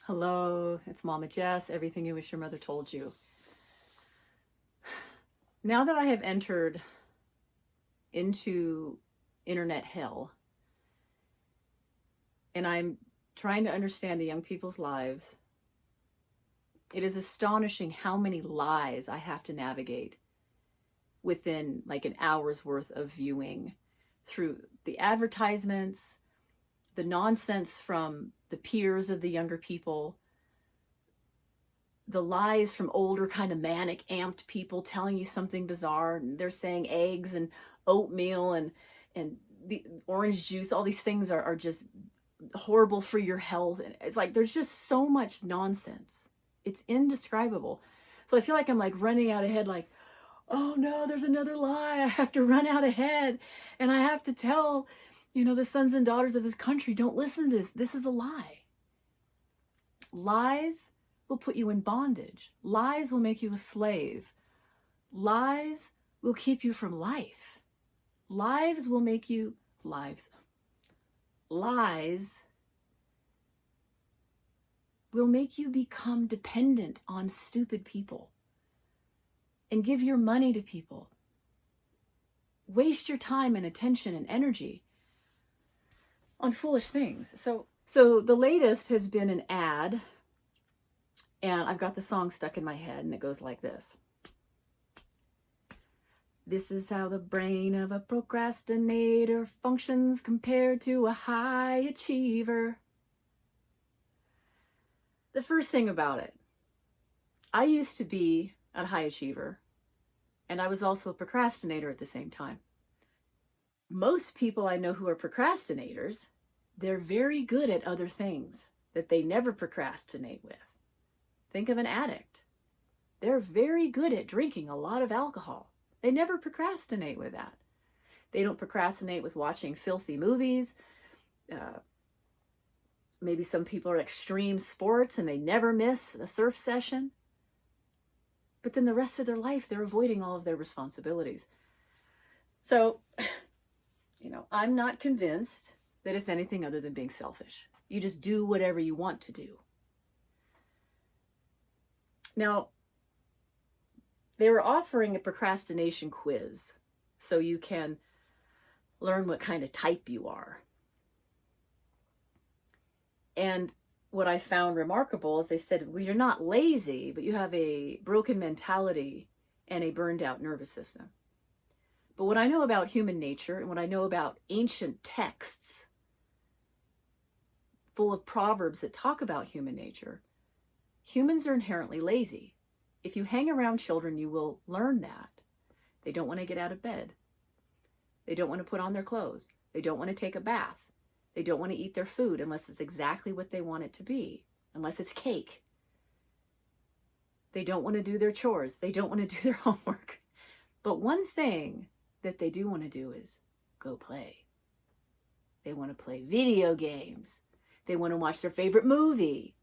Hello, it's Mama Jess, everything you wish your mother told you. Now that I have entered into internet hell and I'm trying to understand the young people's lives, it is astonishing how many lies I have to navigate within like an hour's worth of viewing through the advertisements, the nonsense from the peers of the younger people, the lies from older kind of manic amped people telling you something bizarre, and they're saying eggs and oatmeal and the orange juice, all these things are just horrible for your health. And it's like there's just so much nonsense. It's indescribable. So I feel like I'm like running out ahead, like, oh no, there's another lie. I have to run out ahead and I have to tell, the sons and daughters of this country, don't listen to this. This is a lie. Lies will put you in bondage. Lies will make you a slave. Lies will keep you from life. Lies will make you lives. Lies will make you become dependent on stupid people and give your money to people. Waste your time and attention and energy on foolish things. So the latest has been an ad, and I've got the song stuck in my head, and it goes like this. This is how the brain of a procrastinator functions compared to a high achiever. The first thing about it, I used to be a high achiever, and I was also a procrastinator at the same time. Most people I know who are procrastinators, they're very good at other things that they never procrastinate with. Think of an addict. They're very good at drinking a lot of alcohol. They never procrastinate with that. They don't procrastinate with watching filthy movies. Maybe some people are extreme sports and they never miss a surf session. But then the rest of their life, they're avoiding all of their responsibilities. So, I'm not convinced that it's anything other than being selfish. You just do whatever you want to do. Now, they were offering a procrastination quiz so you can learn what kind of type you are. And what I found remarkable is they said, well, you're not lazy, but you have a broken mentality and a burned out nervous system. But what I know about human nature and what I know about ancient texts full of proverbs that talk about human nature, humans are inherently lazy. If you hang around children, you will learn that. They don't want to get out of bed. They don't want to put on their clothes. They don't want to take a bath. They don't want to eat their food unless it's exactly what they want it to be, unless it's cake. They don't want to do their chores. They don't want to do their homework. But one thing that they do want to do is go play. They want to play video games. They want to watch their favorite movie.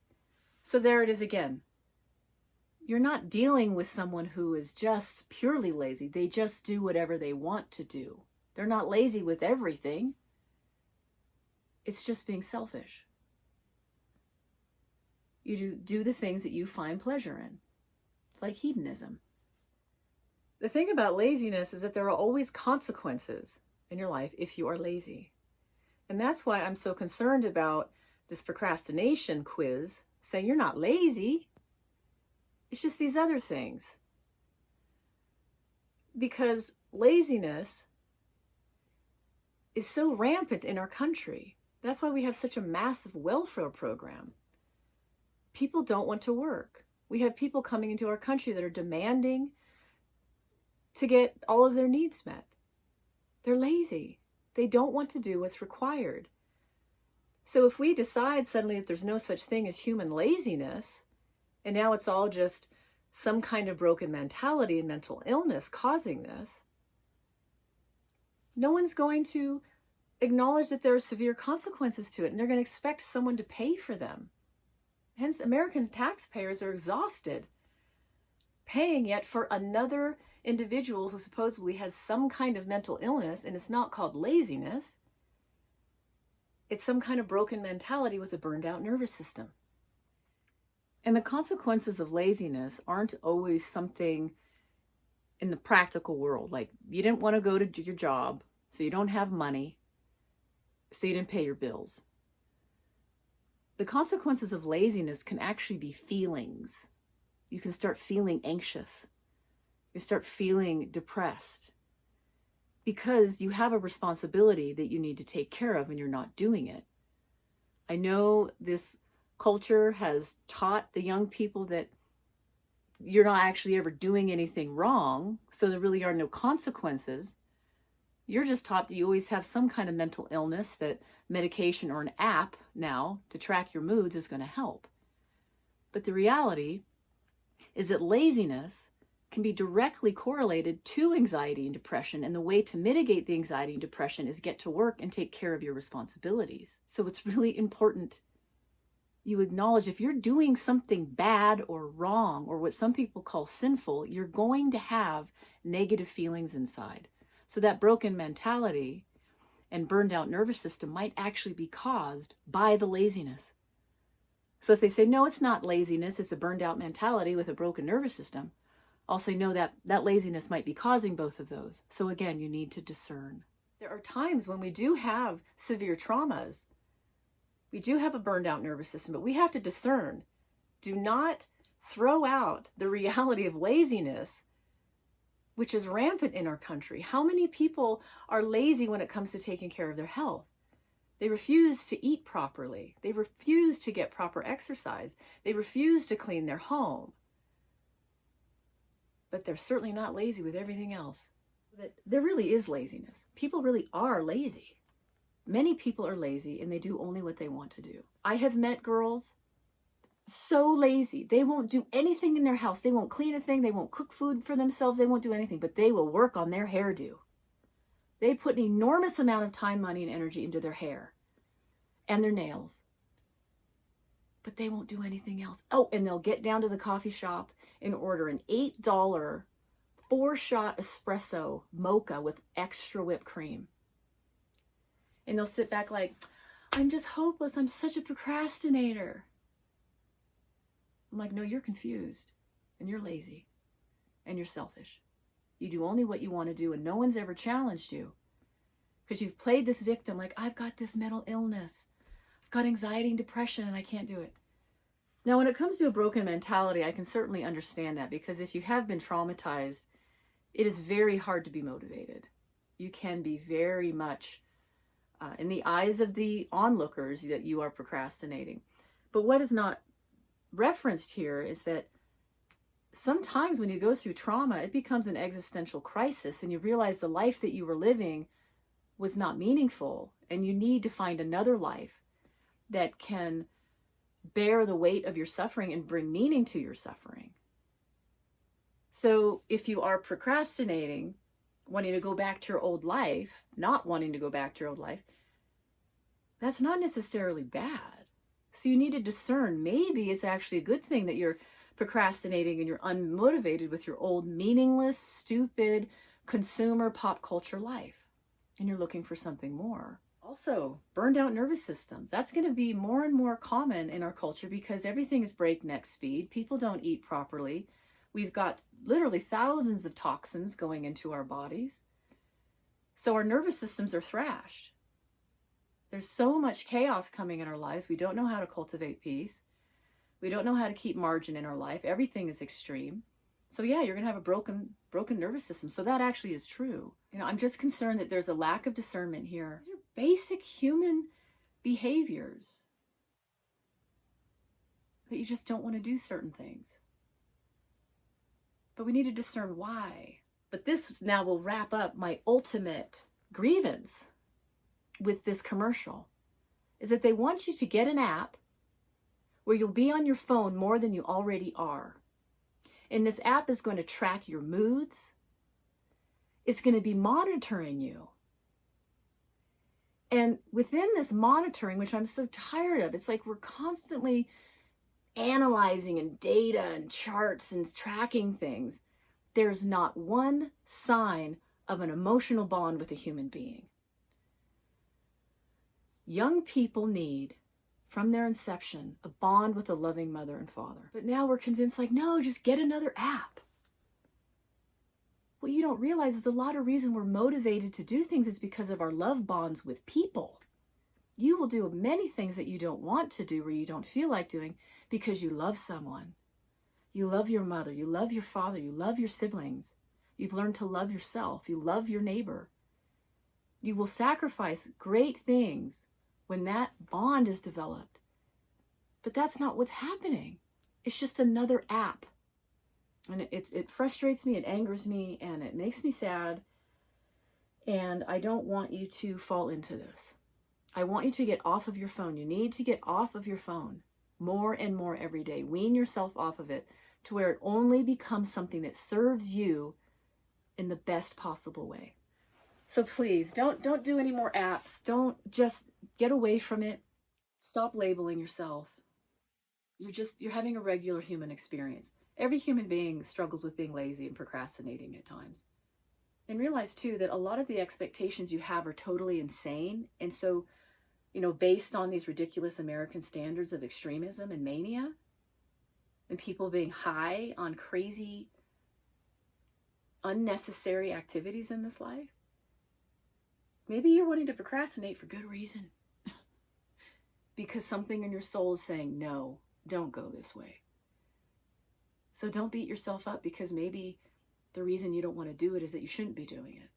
So there it is again. You're not dealing with someone who is just purely lazy. They just do whatever they want to do. They're not lazy with everything. It's just being selfish. You do the things that you find pleasure in. It's like hedonism. The thing about laziness is that there are always consequences in your life if you are lazy. And that's why I'm so concerned about this procrastination quiz saying you're not lazy. It's just these other things. Because laziness is so rampant in our country. That's why we have such a massive welfare program. People don't want to work. We have people coming into our country that are demanding to get all of their needs met. They're lazy. They don't want to do what's required. So if we decide suddenly that there's no such thing as human laziness, and now it's all just some kind of broken mentality and mental illness causing this, no one's going to acknowledge that there are severe consequences to it, and they're going to expect someone to pay for them. Hence, American taxpayers are exhausted paying yet for another individual who supposedly has some kind of mental illness, and it's not called laziness. It's some kind of broken mentality with a burned out nervous system. And the consequences of laziness aren't always something in the practical world. Like you didn't want to go to your job, so you don't have money, so you didn't pay your bills. The consequences of laziness can actually be feelings. You can start feeling anxious. You start feeling depressed because you have a responsibility that you need to take care of and you're not doing it. I know this culture has taught the young people that you're not actually ever doing anything wrong, so there really are no consequences. You're just taught that you always have some kind of mental illness, that medication or an app now to track your moods is going to help. But the reality is that laziness can be directly correlated to anxiety and depression, and the way to mitigate the anxiety and depression is get to work and take care of your responsibilities. So it's really important you acknowledge if you're doing something bad or wrong, or what some people call sinful, you're going to have negative feelings inside. So that broken mentality and burned out nervous system might actually be caused by the laziness. So if they say, no, it's not laziness, it's a burned out mentality with a broken nervous system, I'll say, no, that laziness might be causing both of those. So again, you need to discern. There are times when we do have severe traumas. We do have a burned out nervous system, but we have to discern. Do not throw out the reality of laziness, which is rampant in our country. How many people are lazy when it comes to taking care of their health? They refuse to eat properly. They refuse to get proper exercise. They refuse to clean their home. But they're certainly not lazy with everything else. There really is laziness. People really are lazy. Many people are lazy and they do only what they want to do. I have met girls so lazy. They won't do anything in their house. They won't clean a thing. They won't cook food for themselves. They won't do anything, but they will work on their hairdo. They put an enormous amount of time, money, and energy into their hair and their nails, but they won't do anything else. Oh, and they'll get down to the coffee shop and order an $8 4-shot espresso mocha with extra whipped cream. And they'll sit back like, I'm just hopeless. I'm such a procrastinator. I'm like, no, you're confused and you're lazy and you're selfish. You do only what you want to do and no one's ever challenged you because you've played this victim like, I've got this mental illness. I've got anxiety and depression and I can't do it. Now, when it comes to a broken mentality, I can certainly understand that because if you have been traumatized, it is very hard to be motivated. You can be very much in the eyes of the onlookers that you are procrastinating. But what is not referenced here is that sometimes when you go through trauma, it becomes an existential crisis and you realize the life that you were living was not meaningful and you need to find another life that can bear the weight of your suffering and bring meaning to your suffering. So if you are procrastinating, wanting to go back to your old life, not wanting to go back to your old life, that's not necessarily bad. So you need to discern. Maybe it's actually a good thing that you're procrastinating and you're unmotivated with your old meaningless, stupid, consumer pop culture life. And you're looking for something more. Also, burned out nervous systems. That's going to be more and more common in our culture because everything is breakneck speed. People don't eat properly. We've got literally thousands of toxins going into our bodies. So our nervous systems are thrashed. There's so much chaos coming in our lives. We don't know how to cultivate peace. We don't know how to keep margin in our life. Everything is extreme. So yeah, you're going to have a broken nervous system. So that actually is true. I'm just concerned that there's a lack of discernment here. These are basic human behaviors that you just don't want to do certain things. But we need to discern why. But this now will wrap up my ultimate grievance with this commercial, is that they want you to get an app where you'll be on your phone more than you already are. And this app is going to track your moods. It's going to be monitoring you. And within this monitoring, which I'm so tired of, it's like we're constantly analyzing and data and charts and tracking things. There's not one sign of an emotional bond with a human being. Young people need from their inception, a bond with a loving mother and father. But now we're convinced, like, no, just get another app. What you don't realize is a lot of reason we're motivated to do things is because of our love bonds with people. You will do many things that you don't want to do or you don't feel like doing because you love someone. You love your mother, you love your father, you love your siblings. You've learned to love yourself, you love your neighbor. You will sacrifice great things when that bond is developed. But that's not what's happening. It's just another app. And it frustrates me, it angers me, and it makes me sad. And I don't want you to fall into this. I want you to get off of your phone. You need to get off of your phone more and more every day. Wean yourself off of it to where it only becomes something that serves you in the best possible way. So please, don't do any more apps. Don't just get away from it. Stop labeling yourself. You're having a regular human experience. Every human being struggles with being lazy and procrastinating at times. And realize too that a lot of the expectations you have are totally insane. And so, based on these ridiculous American standards of extremism and mania, and people being high on crazy, unnecessary activities in this life, maybe you're wanting to procrastinate for good reason. Because something in your soul is saying, no, don't go this way. So don't beat yourself up because maybe the reason you don't want to do it is that you shouldn't be doing it.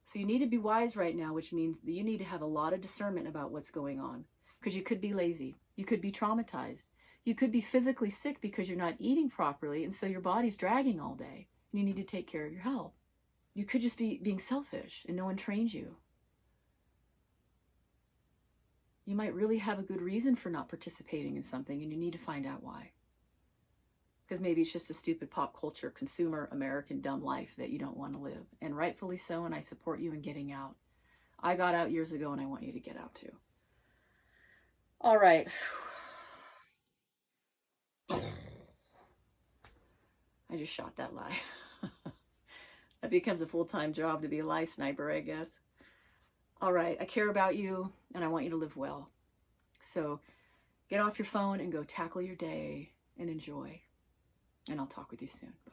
So you need to be wise right now, which means that you need to have a lot of discernment about what's going on. Because you could be lazy. You could be traumatized. You could be physically sick because you're not eating properly, and so your body's dragging all day. And you need to take care of your health. You could just be being selfish and no one trained you. You might really have a good reason for not participating in something, and you need to find out why. Because maybe it's just a stupid pop culture, consumer, American dumb life that you don't want to live. And rightfully so, and I support you in getting out. I got out years ago, and I want you to get out too. All right. I just shot that lie. That becomes a full-time job to be a lie sniper, I guess. All right, I care about you, and I want you to live well. So get off your phone and go tackle your day and enjoy. And I'll talk with you soon. Bye.